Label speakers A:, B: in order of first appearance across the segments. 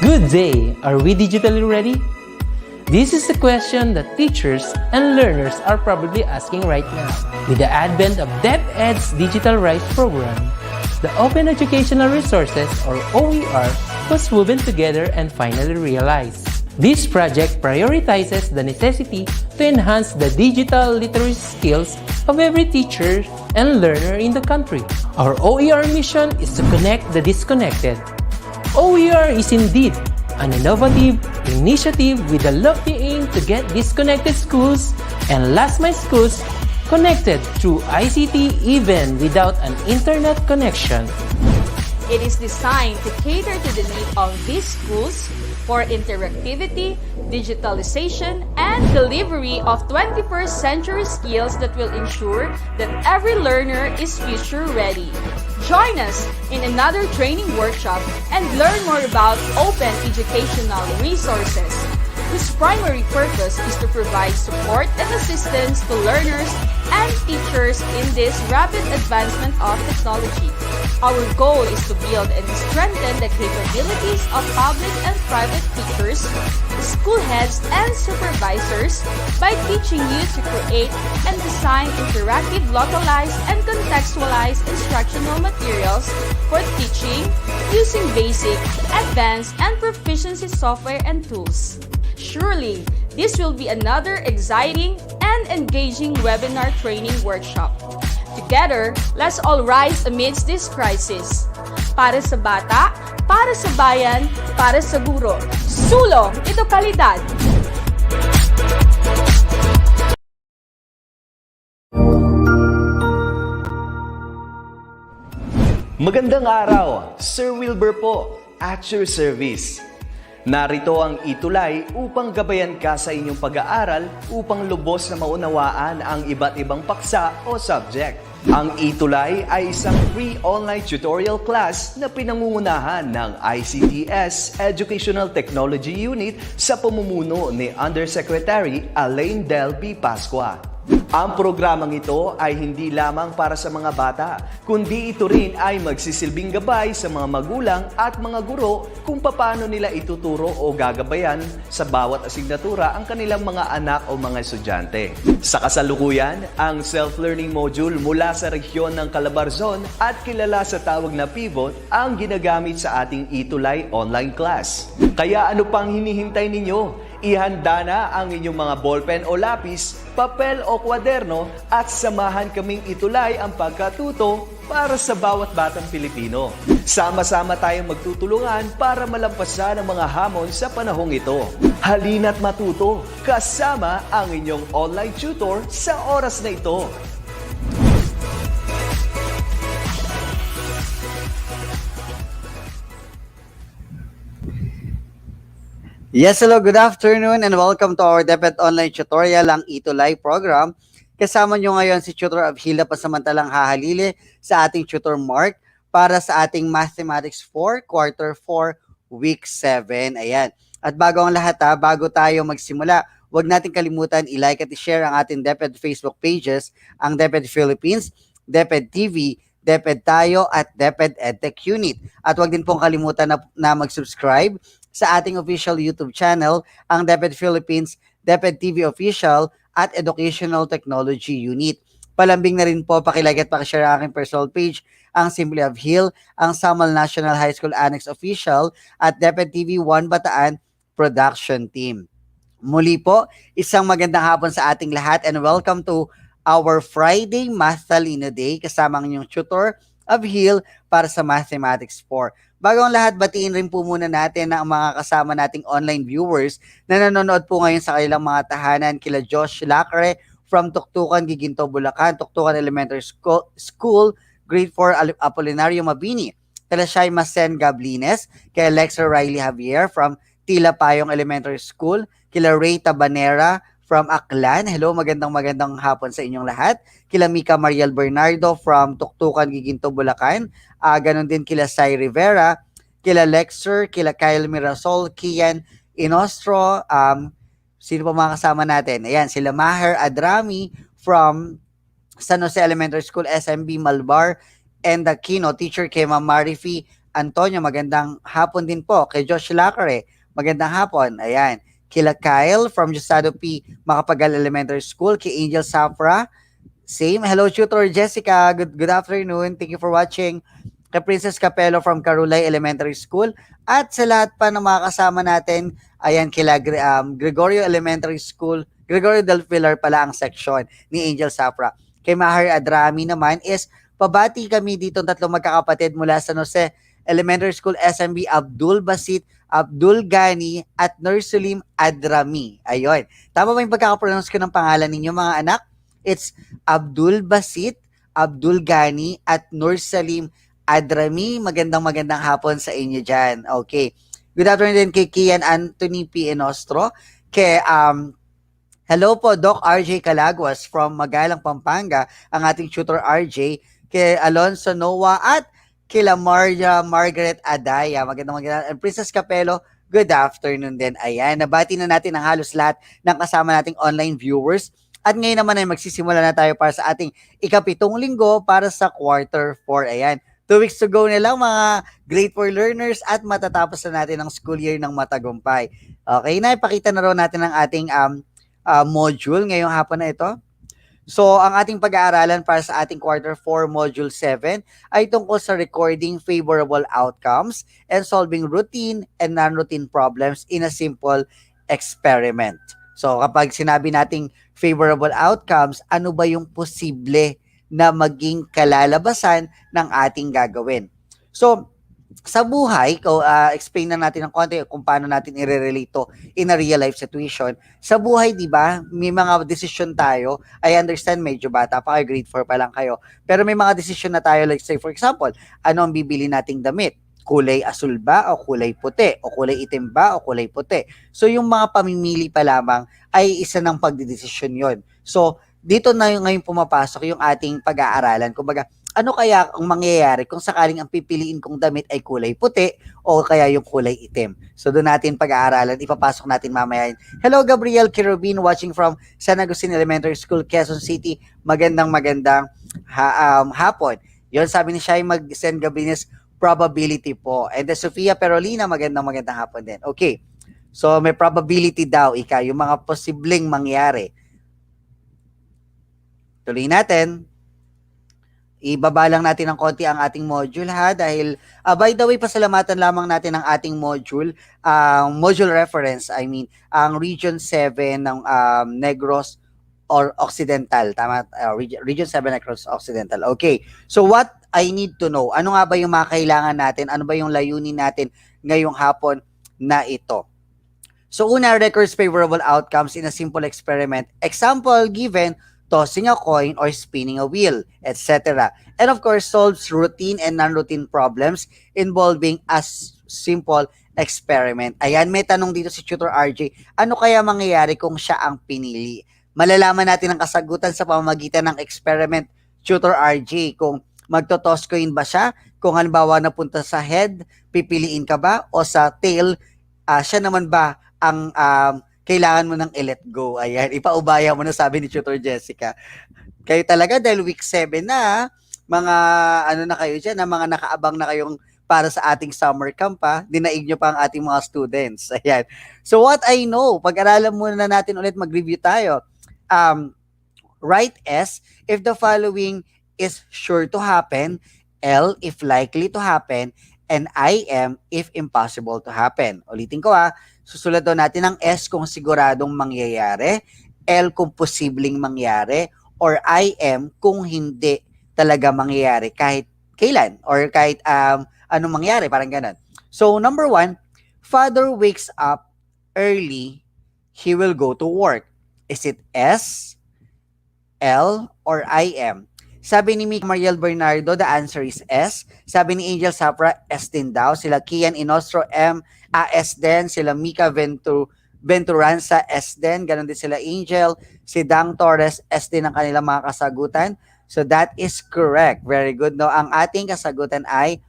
A: Good day! Are we digitally ready? This is a question that teachers and learners are probably asking right now. With the advent of DepEd's Digital Rise program, the Open Educational Resources, or OER, was woven together and finally realized. This project prioritizes the necessity to enhance the digital literacy skills of every teacher and learner in the country. Our OER mission is to connect the disconnected. OER is indeed an innovative initiative with a lofty aim to get disconnected schools and last-mile schools connected through ICT even without an internet connection.
B: It is designed to cater to the need of these schools for interactivity, digitalization, and delivery of 21st century skills that will ensure that every learner is future ready. Join us in another training workshop and learn more about open educational resources, whose primary purpose is to provide support and assistance to learners and teachers in this rapid advancement of technology. Our goal is to build and strengthen the capabilities of public and private teachers, school heads, and supervisors by teaching you to create and design interactive, localized, and contextualized instructional materials for teaching using basic, advanced, and proficiency software and tools. Surely, this will be another exciting and engaging webinar training workshop. Together, let's all rise amidst this crisis. Para sa bata, para sa bayan, para sa guro. Sulong, ito kalidad!
C: Magandang araw, Sir Wilbur po, at your service. Narito ang ETUlay upang gabayan ka sa inyong pag-aaral upang lubos na maunawaan ang iba't ibang paksa o subject. Ang ETUlay ay isang free online tutorial class na pinangungunahan ng ICT's Educational Technology Unit sa pamumuno ni Undersecretary Elaine Del B. Pascua. Ang programang ito ay hindi lamang para sa mga bata, kundi ito rin ay magsisilbing gabay sa mga magulang at mga guro kung paano nila ituturo o gagabayan sa bawat asignatura ang kanilang mga anak o mga estudyante. Sa kasalukuyan, ang self-learning module mula sa rehiyon ng Calabarzon at kilala sa tawag na pivot ang ginagamit sa ating ETUlay online class. Kaya ano pang hinihintay ninyo? Ihanda na ang inyong mga ballpen o lapis, papel o kwaderno at samahan kaming itulay ang pagkatuto para sa bawat batang Pilipino. Sama-sama tayong magtutulungan para malampasan ang mga hamon sa panahong ito. Halina't matuto kasama ang inyong online tutor sa oras na ito.
D: Yes, hello, good afternoon and welcome to our DepEd Online Tutorial, ang ETUlay program. Kasama nyo ngayon si Tutor Abhila pasamantalang hahalili sa ating Tutor Mark para sa ating Mathematics 4, Quarter 4, Week 7. Ayan. At bago ang lahat bago tayo magsimula, huwag natin kalimutan i-like at i-share ang ating DepEd Facebook pages, ang DepEd Philippines, DepEd TV, DepEd Tayo at DepEd Edtech Unit. At huwag din pong kalimutan na mag-subscribe sa ating official YouTube channel, ang DepEd Philippines, DepEd TV Official at Educational Technology Unit. Palambing na rin po, pakilike at pakishare ang aking personal page, ang Simply of Hill, ang Samal National High School Annex Official at DepEd TV 1 Bataan Production Team. Muli po, isang magandang hapon sa ating lahat and welcome to our Friday Math Talino Day kasama ang inyong Tutor of Hill para sa Mathematics 4. Bago ang lahat, batiin rin po muna natin ang mga kasama nating online viewers na nanonood po ngayon sa kanilang mga tahanan, kila Josh Lacre from Tuktukan, Giginto, Bulacan, Tuktukan Elementary School, Grade 4, Apolinario Mabini, kila Shai Masen Gablines, kila Lexer Riley Javier from Tila Payong Elementary School, kila Ray Tabanera from Aklan. Hello, magandang hapon sa inyong lahat. Kila Mika Mariel Bernardo from Tuktukan, Giginto, Bulacan. Ganon din kila Sai Rivera, kila Lexer, kila Kyle Mirasol, Kian Inostro, sino pa mga kasama natin? Ayan, sila Maher Adrami from San Jose Elementary School, SMB Malbar, and Aquino, teacher kay Ma'am Marifi Antonio, magandang hapon din po. Kay Josh Lacare, magandang hapon. Ayan. Kila Kyle from Jusado P. Makapagal Elementary School. Kay Angel Safra, same. Hello, Tutor Jessica. Good afternoon. Thank you for watching. Kay Princess Capello from Carulay Elementary School. At sa lahat pa ng mga kasama natin, ayan, kila Gregorio Elementary School. Gregorio del Pilar pala ang section ni Angel Safra. Kay Mahar Adrami naman is pabati kami dito tatlong magkakapatid mula sa San Jose Elementary School SMB, Abdul Basit, Abdul Gani, at Nursulim Adrami. Ayun. Tama ba yung pagkakapronounce ko ng pangalan ninyo mga anak? It's Abdul Basit, Abdul Gani, at Nursalim Adrami. Magandang hapon sa inyo dyan. Okay. Good afternoon din kay Kian Anthony P. Enostro. Kay hello po, Doc RJ Calaguas from Magalang, Pampanga, ang ating tutor RJ, kay Alonso Noah at kila Maria Margaret Adaya. Magandang. And Princess Capello, good afternoon din. Ayan, nabati na natin ang halos lahat ng kasama nating online viewers. At ngayon naman ay magsisimula na tayo para sa ating ikapitong linggo para sa quarter 4. Ayan, 2 weeks to go na lang mga grade 4 learners at matatapos na natin ang school year ng matagumpay. Okay na, ipakita na raw natin ang ating module ngayong hapon na ito. So, ang ating pag-aaralan para sa ating quarter 4 module 7 ay tungkol sa recording favorable outcomes and solving routine and non-routine problems in a simple experiment. So, kapag sinabi nating favorable outcomes, ano ba yung posible na maging kalalabasan ng ating gagawin? So, sa buhay, explain na natin ng konti kung paano natin i-relate to in a real life situation. Sa buhay, di ba, may mga decision tayo. I understand, medyo bata pa kayo, grade 4 pa lang kayo. Pero may mga decision na tayo, like say for example, ano ang bibili nating damit? Kulay asul ba o kulay puti? O kulay itim ba o kulay puti? So yung mga pamimili pa lamang ay isa ng pagdidesisyon yon. So dito na ngayon pumapasok yung ating pag-aaralan. Kumbaga, ano kaya ang mangyayari kung sakaling ang pipiliin kong damit ay kulay puti o kaya yung kulay itim? So doon natin pag-aaralan, ipapasok natin mamaya. Hello Gabriel Kirubin watching from San Agustin Elementary School, Quezon City. Magandang hapon. Yon, sabi ni Shai mag-send Gabrinis probability po. And the Sofia Perolina, magandang hapon din. Okay. So may probability daw yung mga posibleng mangyari. Tuloy natin. Ibaba lang natin ng konti ang ating module ha dahil by the way, pasalamatan lamang natin ang ating module, module reference, ang Region 7 ng Negros or Occidental. Tama? Region 7 Negros Occidental. Okay. So what I need to know, ano nga ba yung mga kailangan natin? Ano ba yung layunin natin ngayong hapon na ito? So una, records favorable outcomes in a simple experiment. Example given, tossing a coin or spinning a wheel, etc. And of course, solves routine and non-routine problems involving a simple experiment. Ayan, may tanong dito si Tutor RJ, ano kaya mangyayari kung siya ang pinili? Malalaman natin ang kasagutan sa pamamagitan ng experiment, Tutor RJ, kung magto-toss coin ba siya, kung halimbawa napunta sa head, pipiliin ka ba, o sa tail, siya naman ba ang kailangan mo ng i-let go. Ayan, ipaubaya mo na, sabi ni Tutor Jessica. Kayo talaga dahil week 7 na, mga ano na kayo dyan, mga nakaabang na kayong para sa ating summer camp dinaig nyo pa ang ating mga students. Ayan. So what I know, pag-aralan muna natin ulit, mag-review tayo. Write S if the following is sure to happen, L if likely to happen, and IM if impossible to happen. Ulitin ko susulat daw natin ang S kung siguradong mangyayari, L kung posibleng mangyari, or IM kung hindi talaga mangyayari kahit kailan or kahit anong mangyari, parang ganun. So number 1, father wakes up early, he will go to work. Is it S, L, or IM? Sabi ni Mariel Bernardo, the answer is S. Sabi ni Angel Sapra, S din daw. Sila Kian Inostro, S din. Sila Mika Venturanza, S din. Ganon din sila Angel. Si Dang Torres, S din ang kanilang mga kasagutan. So that is correct. Very good. No? Ang ating kasagutan ay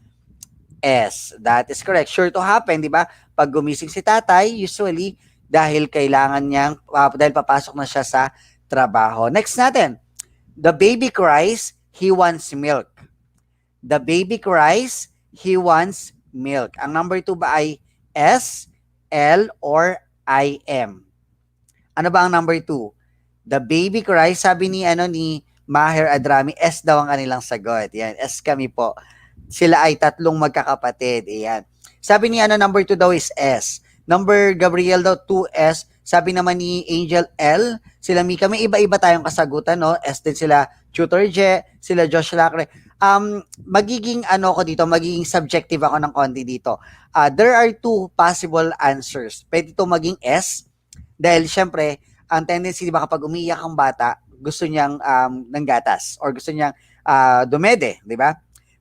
D: S. That is correct. Sure to happen, di ba? Pag gumising si tatay, usually, dahil kailangan niyang, dahil papasok na siya sa trabaho. Next natin. The baby cries, he wants milk. The baby cries, he wants milk. Ang number 2 ba ay S, L, or IM? Ano ba ang number 2? The baby cries, sabi ni Maher Adrami, S daw ang kanilang sagot. Yan, S kami po. Sila ay tatlong magkakapatid. Ayan. Sabi ni number 2 daw is S. Number Gabriel daw 2S. Sabi naman ni Angel L. Sila Mika, may iba-iba tayong kasagutan, no? S din sila Tutor Je, sila Josh Lacre. Magiging ko dito, magiging subjective ako ng konti dito. There are two possible answers. Pwede ito maging S dahil syempre, ang tendency, di ba, kapag umiiyak ang bata, gusto niyang ng gatas or gusto niyang dumede, di ba?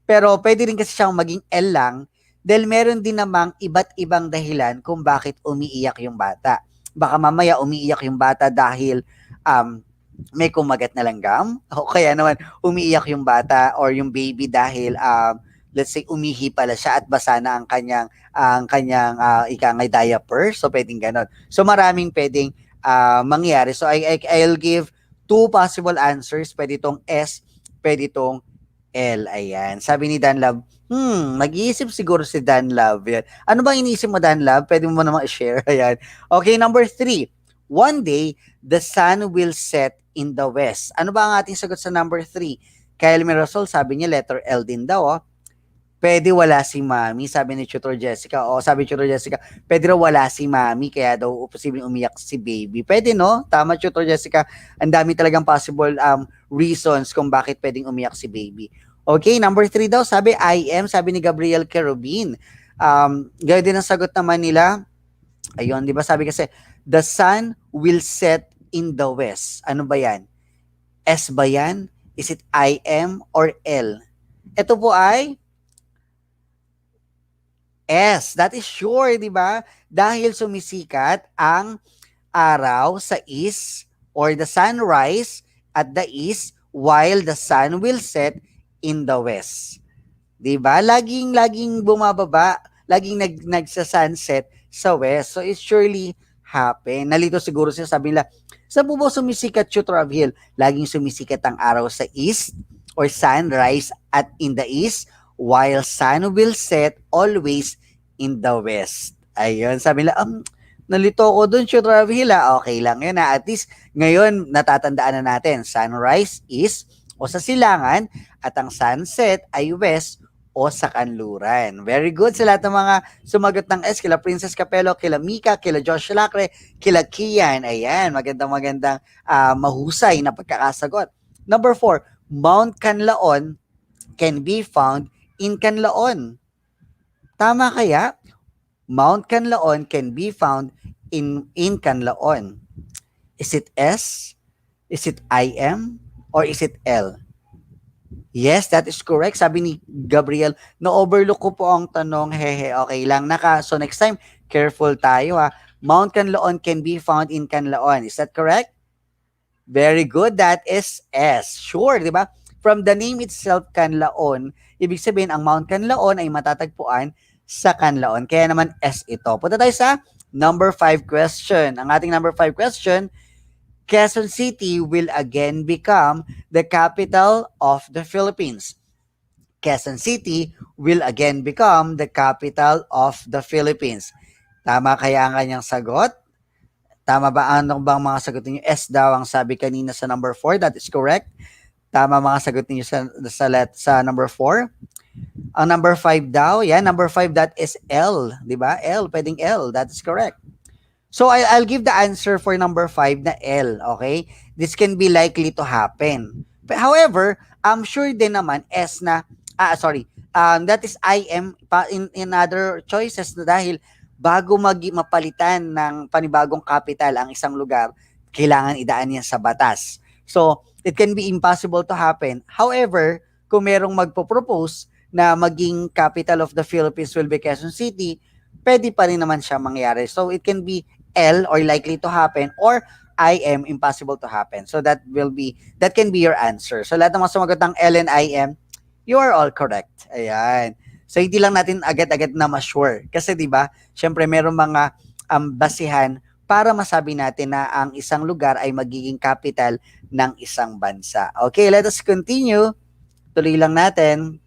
D: Pero pwede rin kasi siyang maging L lang dahil meron din namang iba't ibang dahilan kung bakit umiiyak yung bata. Baka mamaya umiiyak yung bata dahil may kumagat na langgam o kaya naman umiiyak yung bata or yung baby dahil let's say umihi pala siya at basa na ang kanyang ikangay diaper. So pwedeng ganon. So maraming pwedeng mangyari. So I'll give two possible answers. Pwede itong S, pwede itong L. Ayan. Sabi ni Dan Love, nag-iisip siguro si Dan Love. Yan. Ano bang iniisip mo, Dan Love? Pwede mo naman i-share. Ayan. Okay, number 3. One day, the sun will set in the west. Ano ba ang ating sagot sa number 3? Kyle Mirasol, sabi niya, letter L din daw. Oh. Pwede wala si Mami, sabi ni Tutor Jessica. O sabi ni Tutor Jessica, pwede raw wala si Mami, kaya daw posibleng umiyak si baby. Pwede, no? Tama, Tutor Jessica. Ang dami talagang possible reasons kung bakit pwedeng umiyak si baby. Okay, number 3 daw, sabi I am, sabi ni Gabriel Kerubin. Gaya din ang sagot naman nila. Ayun, di ba? Sabi kasi, the sun will set in the west. Ano ba yan? S ba yan? Is it I am or L? Ito po ay S. That is sure, di ba? Dahil sumisikat ang araw sa east or the sunrise at the east while the sun will set in the west. Di ba? Laging bumababa, laging nagsa-sunset sa west. So it surely happen. Nalito siguro siya, sabi nila, sa bubo sumisikat, Tutor of Hill, laging sumisikat ang araw sa east or sunrise at in the east while sun will set always in the west. Ayun, sabi nila, nalito ko dun, Tutor of Hill, okay lang yun. At least, ngayon, natatandaan na natin, sunrise is o sa silangan at ang sunset ay west o sa kanluran. Very good sa lahat ng mga sumagot ng S, kila Princess Capello, kila Mika, kila Josh Lacre, kila Kian. Ayan, magandang mahusay na pagkakasagot. Number 4, Mount Canlaon can be found in Canlaon. Tama kaya? Mount Canlaon can be found in Canlaon. Is it S? Is it IM? Or is it L? Yes, that is correct. Sabi ni Gabriel, na-overlook ko po ang tanong. Hehe, okay lang. So next time, careful tayo ha. Mount Canlaon can be found in Canlaon. Is that correct? Very good. That is S. Sure, di ba? From the name itself, Canlaon, ibig sabihin, ang Mount Canlaon ay matatagpuan sa Canlaon. Kaya naman S ito. Punta tayo sa number 5 question. Ang ating number 5 question, Quezon City will again become the capital of the Philippines. Quezon City will again become the capital of the Philippines. Tama kaya ang kanyang sagot? Tama ba? Ano bang mga sagot niyo? S daw ang sabi kanina sa number 4. That is correct. Tama mga sagot niyo sa number 4. Ang number 5 daw, yan, number 5, that is L, di ba? L, pwedeng L, that is correct. So I'll give the answer for number 5 na L, okay? This can be likely to happen. But however, I'm sure din naman S na, that is IM in other choices na dahil bago mapalitan ng panibagong capital ang isang lugar, kailangan idaan yan sa batas. So, it can be impossible to happen. However, kung merong magpo-propose na maging capital of the Philippines will be Quezon City, pwede pa rin naman siya mangyari. So, it can be L or likely to happen or IM, impossible to happen. So, that can be your answer. So, lahat ng mga sumagot ng L and IM, you are all correct. Ayan. So, hindi lang natin agad-agad na ma-sure. Kasi, di ba, syempre, merong mga basihan para masabi natin na ang isang lugar ay magiging capital ng isang bansa. Okay, let us continue. Tuloy lang natin.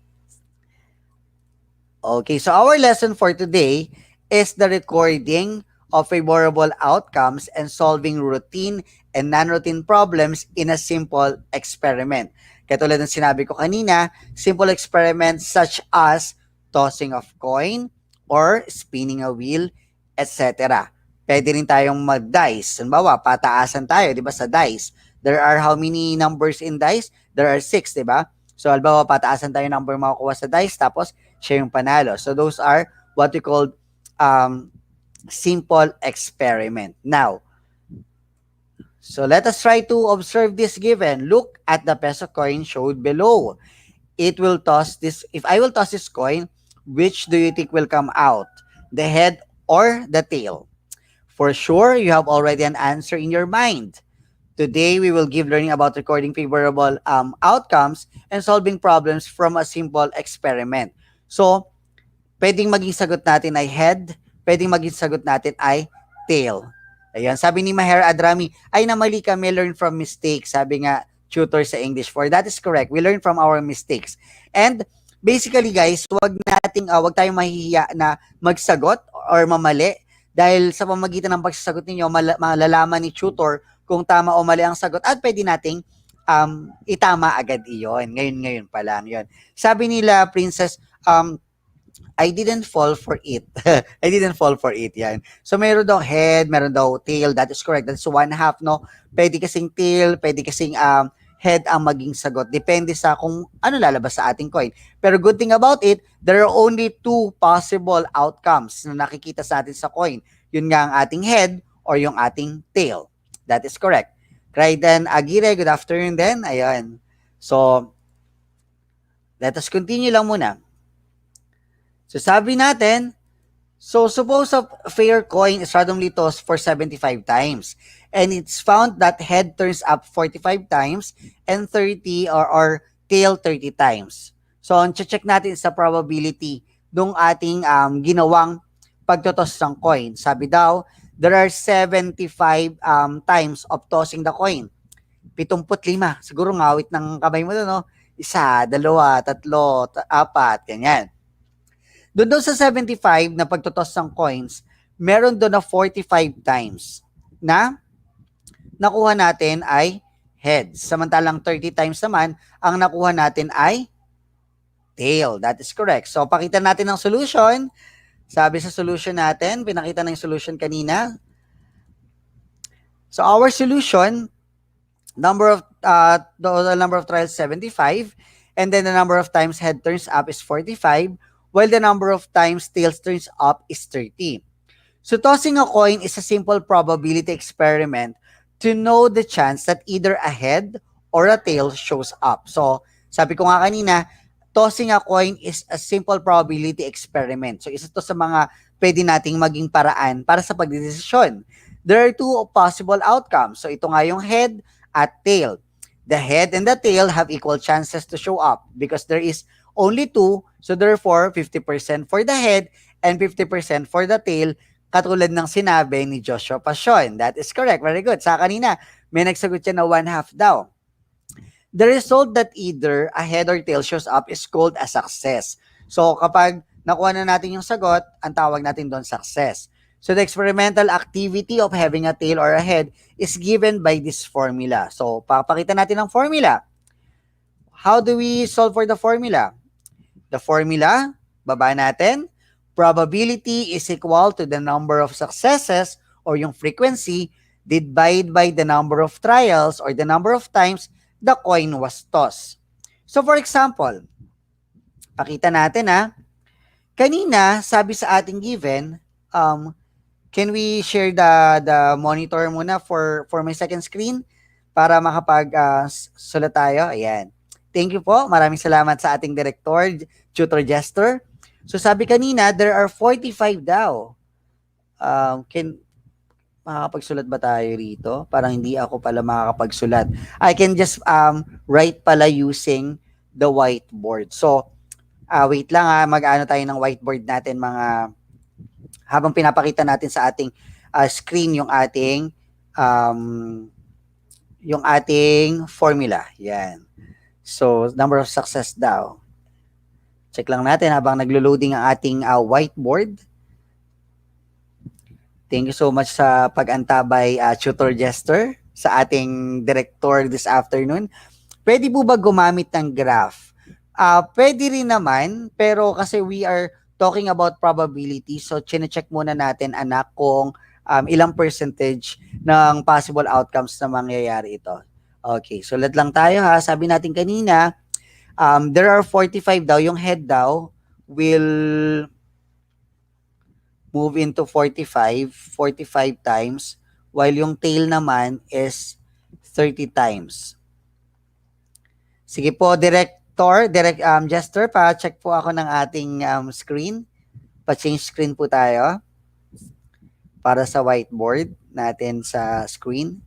D: Okay, so our lesson for today is the recording of favorable outcomes and solving routine and non-routine problems in a simple experiment. Katulad ng sinabi ko kanina, simple experiments such as tossing of coin or spinning a wheel, etc. Pwede rin tayong mag-dice. Halimbawa, pataasan tayo, di ba, sa dice. There are how many numbers in dice? There are 6, di ba? So, halimbawa, pataasan tayo ng number makukuha sa dice, tapos siya yung panalo. So those are what we call simple experiment. Now, so let us try to observe this given. Look at the peso coin showed below. It will toss this, if I will toss this coin, which do you think will come out? The head or the tail? For sure, you have already an answer in your mind. Today, we will give learning about recording favorable outcomes and solving problems from a simple experiment. So, pwedeng maging sagot natin ay head, pwedeng maging sagot natin ay tail. Ayan, sabi ni Maher Adrami, ay namali kami, learn from mistakes. Sabi nga, tutor sa English 4. That is correct. We learn from our mistakes. And basically guys, wag tayong mahihiya na magsagot or mamali dahil sa pamagitan ng pagsasagot ninyo, malalaman ni tutor kung tama o mali ang sagot at pwede nating itama agad iyon. Ngayon pa lang yon. Sabi nila, Princess, I didn't fall for it. I didn't fall for it, yan. So, meron daw head, meron daw tail. That is correct. That's one half, no? Pwede kasing tail, pwede kasing head ang maging sagot. Depende sa kung ano lalabas sa ating coin. Pero good thing about it, there are only two possible outcomes na nakikita sa atin sa coin. Yun nga ang ating head or yung ating tail. That is correct. Craiden Aguirre, good afternoon then. Ayan. So, let us continue lang muna. So sabi natin, so suppose a fair coin is randomly tossed for 75 times and it's found that head turns up 45 times and 30 or tail 30 times. So ang check natin sa probability nung ating ginawang pagtotoss ng coin. Sabi daw, there are 75 times of tossing the coin. 75. Siguro ngawit ng kamay mo doon, no? 1, 2, 3, 4, ganyan. Doon sa 75 na pagtotoss ng coins, meron doon na 45 times na nakuha natin ay heads. Samantalang 30 times naman, ang nakuha natin ay tail. That is correct. So, pakita natin ang solution. Sabi sa solution natin, pinakita na yung solution kanina. So, our solution, the number of trials 75, and then the number of times head turns up is 45, while the number of times tails turns up is 30. So tossing a coin is a simple probability experiment to know the chance that either a head or a tail shows up. So sabi ko nga kanina, tossing a coin is a simple probability experiment. So isa to sa mga pwede nating maging paraan para sa pagdedesisyon. There are two possible outcomes. So ito nga yung head at tail. The head and the tail have equal chances to show up because there is only 2, so therefore 50% for the head and 50% for the tail, katulad ng sinabi ni Joshua Passion. That is correct. Very good. Sa kanina, may nagsagot siya na 1/2 daw. The result that either a head or tail shows up is called a success. So kapag nakuha na natin yung sagot, ang tawag natin doon success. So the experimental activity of having a tail or a head is given by this formula. So papakita natin ang formula. How do we solve for the formula? The formula, baba natin, probability is equal to the number of successes or yung frequency divided by the number of trials or the number of times the coin was tossed. So for example, pakita natin kanina sabi sa ating given, can we share the monitor muna for my second screen para makapag-sulat tayo? Ayan. Thank you po. Maraming salamat sa ating director, Tutor Jester. So sabi kanina, there are 45 daw. Makakapagsulat ba tayo rito? Parang hindi ako pala makakapagsulat. I can just write pala using the whiteboard. So, wait lang mag-ano tayo ng whiteboard natin habang pinapakita natin sa ating screen yung ating formula. Yan. So, number of success daw. Check lang natin habang naglo-loading ang ating whiteboard. Thank you so much sa pag-antabay, Tutor Jester, sa ating director this afternoon. Pwede po ba gumamit ng graph? Pwede rin naman, pero kasi we are talking about probability, so chine-check muna natin, anak, kung ilang percentage ng possible outcomes na mangyayari ito. Okay, so let lang tayo ha. Sabi natin kanina, there are 45 daw, yung head daw will move into 45 times, while yung tail naman is 30 times. Sige po, Jester, pa-check po ako ng ating screen. Pa-change screen po tayo para sa whiteboard natin sa screen.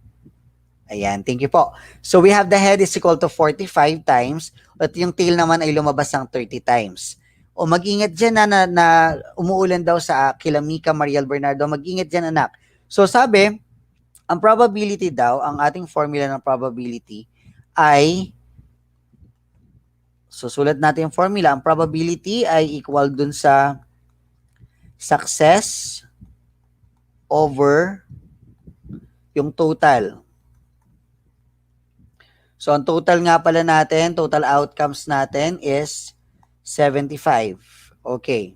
D: Ayan, thank you po. So we have the head is equal to 45 times at yung tail naman ay lumabas ng 30 times. O mag-ingat dyan na umuulan daw sa Kilamika, Mariel Bernardo. Mag-ingat dyan, anak. So sabi, ang probability daw, ang ating formula ng probability ay, susulat natin yung formula, ang probability ay equal dun sa success over yung total. So ang total nga pala natin, total outcomes natin is 75. Okay.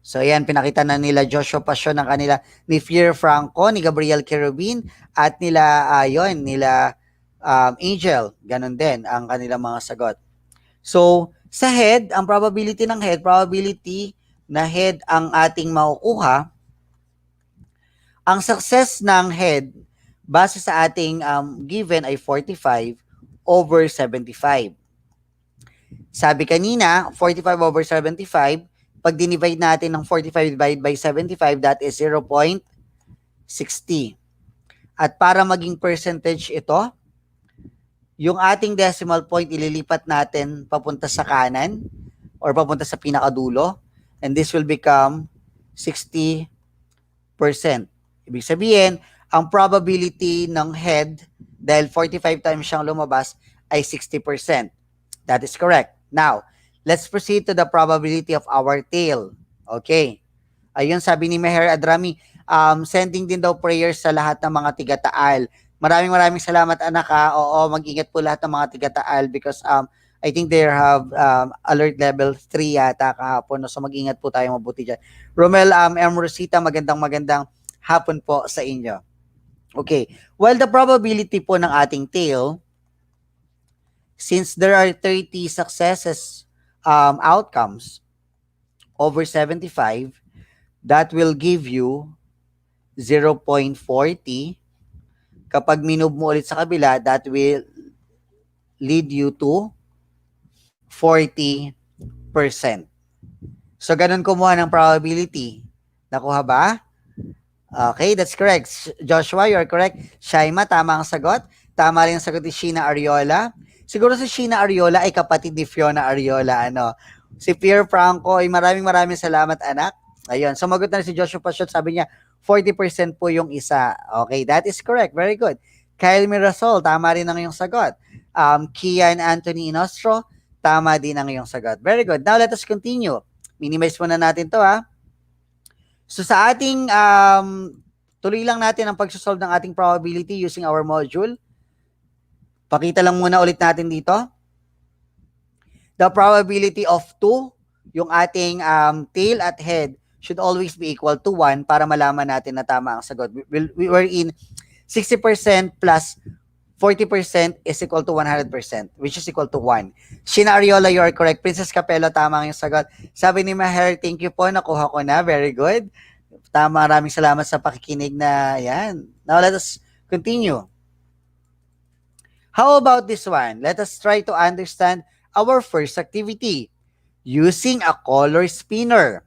D: So ayan, pinakita na nila Joshua Passion ng kanila, ni Fier Franco, ni Gabriel Kerubin, at nila, nila Angel. Ganon din ang kanilang mga sagot. So, sa head, ang probability ng head, probability na head ang ating makukuha, ang success ng head, base sa ating given ay 45 over 75. Sabi kanina, 45 over 75, pag dinivide natin ng 45 divided by 75, that is 0.60. At para maging percentage ito, yung ating decimal point ililipat natin papunta sa kanan or papunta sa pinakadulo, and this will become 60%. Ibig sabihin, ang probability ng head, dahil 45 times siyang lumabas, ay 60%. That is correct. Now, let's proceed to the probability of our tail. Okay. Ayun, sabi ni Meher Adrami, sending din daw prayers sa lahat ng mga tiga-Taal. Maraming salamat, anak, ha. Oo, mag-ingat po lahat ng mga tiga-Taal because I think they have alert level 3 yata kahapon. So mag-ingat po tayo mabuti dyan. Romel M. Rosita, magandang hapon po sa inyo. Okay. Well, the probability po ng ating tail, since there are 30 successes outcomes over 75, that will give you 0.40. Kapag minove mo ulit sa kabila, that will lead you to 40%. So, ganun kumuha ng probability. Nakuha ba? Okay, that's correct. Joshua, you are correct. Shaima, tama ang sagot. Tama rin ang sagot ni Sheena Ariola. Siguro si Sheena Ariola ay kapatid ni Fiona Ariola. Si Pierre Franco ay maraming salamat, anak. Ayun, sumagot na si Joshua Pashot. Sabi niya, 40% po yung isa. Okay, that is correct. Very good. Kyle Mirasol, tama rin ang iyong sagot. Kian Anthony Inostro, tama din ang iyong sagot. Very good. Now, let us continue. Minimize muna natin to, ha. So, sa ating, tuloy lang natin ang pagsosolve ng ating probability using our module. Pakita lang muna ulit natin dito. The probability of 2, yung ating tail at head, should always be equal to 1 para malaman natin na tama ang sagot. We were in 60% plus 40% is equal to 100%, which is equal to 1. Sheena Ariola, you are correct. Princess Capello, tama ang sagot. Sabi ni Maher, thank you po, nakuha ko na. Very good. Tama, maraming salamat sa pakikinig na yan. Now, let us continue. How about this one? Let us try to understand our first activity using a color spinner.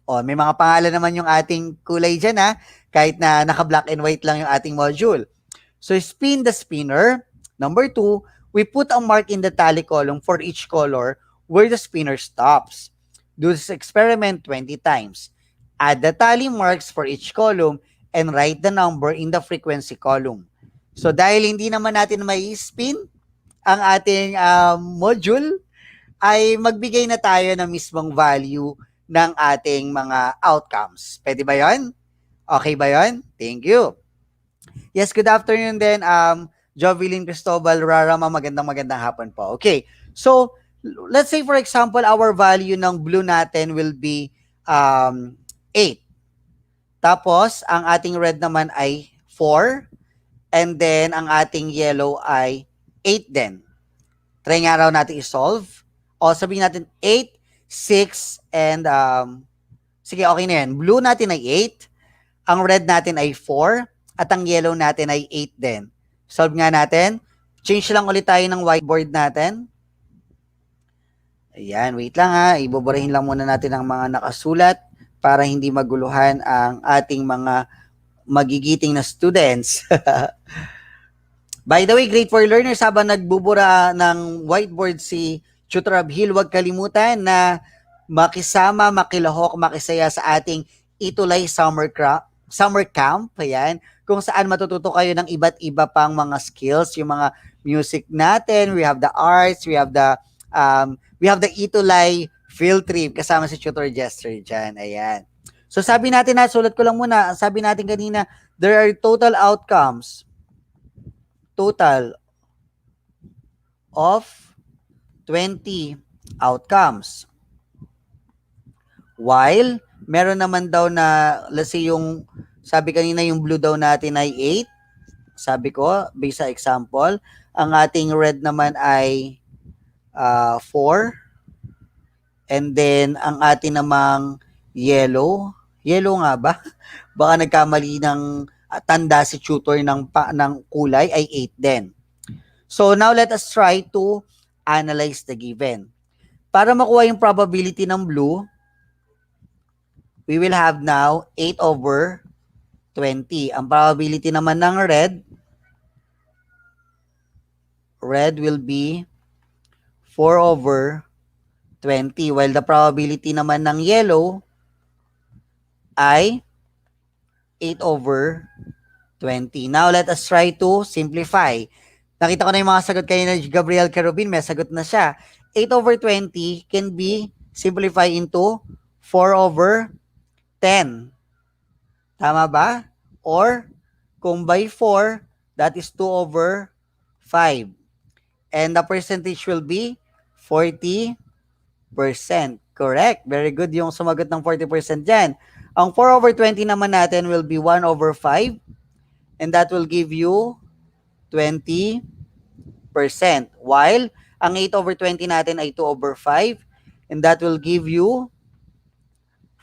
D: O, may mga pangalan naman yung ating kulay dyan, ha? Kahit na naka-black and white lang yung ating module. So, spin the spinner. Number 2, we put a mark in the tally column for each color where the spinner stops. Do this experiment 20 times. Add the tally marks for each column and write the number in the frequency column. So, dahil hindi naman natin may spin ang ating module, ay magbigay na tayo ng mismong value ng ating mga outcomes. Pwede ba yon? Okay ba yon? Thank you. Yes, good afternoon din, Jovelyn Cristobal Rarama, magandang hapon po. Okay, so let's say for example, our value ng blue natin will be 8. Tapos, ang ating red naman ay 4. And then, ang ating yellow ay 8 din. Try nga raw natin i-solve. O sabihin natin 8, 6, and sige, okay na yan. Blue natin ay 8. Ang red natin ay 4. At ang yellow natin ay 8 din. Solve nga natin. Change lang ulit tayo ng whiteboard natin. Ayan, wait lang ha. Ibuburahin lang muna natin ang mga nakasulat para hindi maguluhan ang ating mga magigiting na students. By the way, grade 4 learners, habang nagbubura ng whiteboard si Tutor Abhil, huwag kalimutan na makisama, makilahok, makisaya sa ating ETUlay summer camp. Ayan, kung saan matututo kayo ng iba't iba pang mga skills, yung mga music natin, we have the arts, we have the ETUlay field trip kasama si Tutor Jester dyan. Ayan. So sabi natin na, sulat ko lang muna, sabi natin kanina, there are total outcomes. Total of 20 outcomes. While, meron naman daw na, let's say yung, sabi kanina yung blue daw natin ay 8. Sabi ko, based sa example, ang ating red naman ay 4. And then, ang ating namang yellow nga ba? Baka nagkamali ng tanda si tutor ng kulay ay 8 din. So now let us try to analyze the given. Para makuha yung probability ng blue, we will have now 8 over 20. Ang probability naman ng red will be 4 over 20. While the probability naman ng yellow ay 8 over 20. Now, let us try to simplify. Nakita ko na yung mga sagot kanina ni Gabriel Carubin. May sagot na siya. 8 over 20 can be simplified into 4 over 10. Tama ba? Or, kung by 4, that is 2 over 5. And the percentage will be 40%. Correct. Very good yung sumagot ng 40% dyan. Ang 4 over 20 naman natin will be 1 over 5. And that will give you 20%. While, ang 8 over 20 natin ay 2 over 5. And that will give you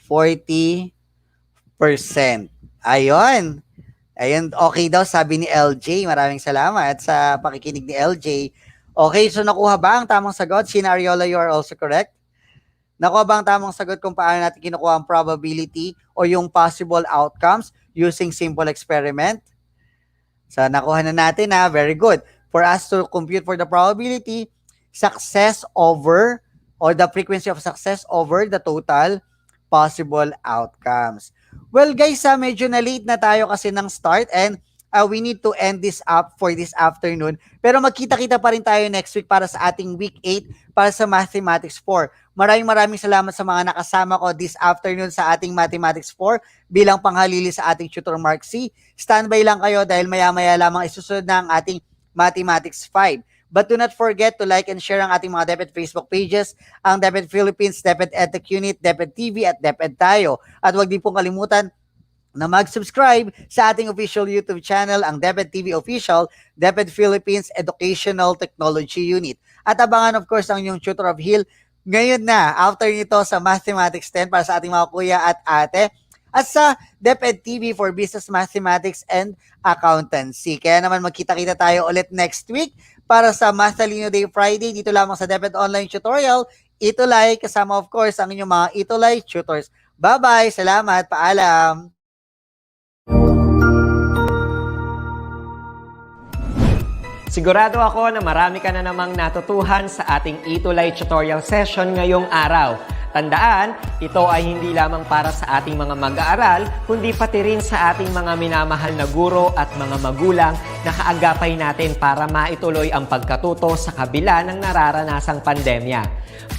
D: 40%. Ayun. Ayun, okay daw, sabi ni LJ. Maraming salamat sa pakikinig ni LJ. Okay, so nakuha ba ang tamang sagot? Sina Ariola, you are also correct. Nakuha ba ang tamang sagot kung paano natin kinukuha ang probability o yung possible outcomes using simple experiment? So, nakuha na natin na. Very good. For us to compute for the probability, success over or the frequency of success over the total possible outcomes. Well, guys, medyo na-late na tayo kasi ng start and we need to end this up for this afternoon. Pero magkita-kita pa rin tayo next week para sa ating Week 8 para sa Mathematics 4. Maraming salamat sa mga nakasama ko this afternoon sa ating Mathematics 4 bilang panghalili sa ating Tutor Mark C. Standby lang kayo dahil maya-maya lamang isusunod na ang ating Mathematics 5. But do not forget to like and share ang ating mga DepEd Facebook pages, ang DepEd Philippines, DepEd Edtech Unit, DepEd TV at DepEd Tayo. At huwag din pong kalimutan na mag-subscribe sa ating official YouTube channel, ang DepEd TV Official, DepEd Philippines Educational Technology Unit. At abangan of course ang inyong Tutor of Hill ngayon na, after nito sa Mathematics 10 para sa ating mga kuya at ate, at sa DepEd TV for Business Mathematics and Accountancy. Kaya naman magkita-kita tayo ulit next week para sa Mathalino Day Friday dito lamang sa DepEd Online Tutorial, ETUlay, kasama of course ang inyong mga ETUlay tutors. Bye-bye! Salamat! Paalam!
E: Sigurado ako na marami ka na namang natutuhan sa ating ETUlay tutorial session ngayong araw. Tandaan, ito ay hindi lamang para sa ating mga mag-aaral, kundi pati rin sa ating mga minamahal na guro at mga magulang na kaagapay natin para maituloy ang pagkatuto sa kabila ng nararanasang pandemya.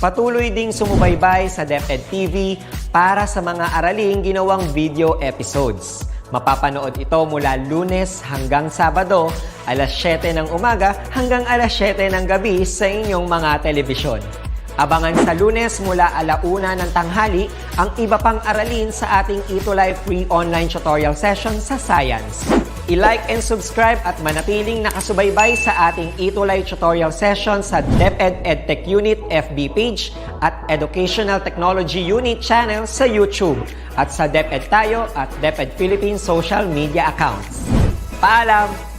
E: Patuloy ding sumubaybay sa DepEd TV para sa mga araling ginawang video episodes. Mapapanood ito mula Lunes hanggang Sabado, alas 7 ng umaga hanggang alas 7 ng gabi sa inyong mga telebisyon. Abangan sa Lunes mula 1:00 ng tanghali ang iba pang aralin sa ating ETUlay free online tutorial session sa Science. I-like and subscribe at manatiling nakasubaybay sa ating ETUlay tutorial session sa DepEd Edtech Unit FB page at Educational Technology Unit channel sa YouTube at sa DepEd Tayo at DepEd Philippines social media accounts. Paalam!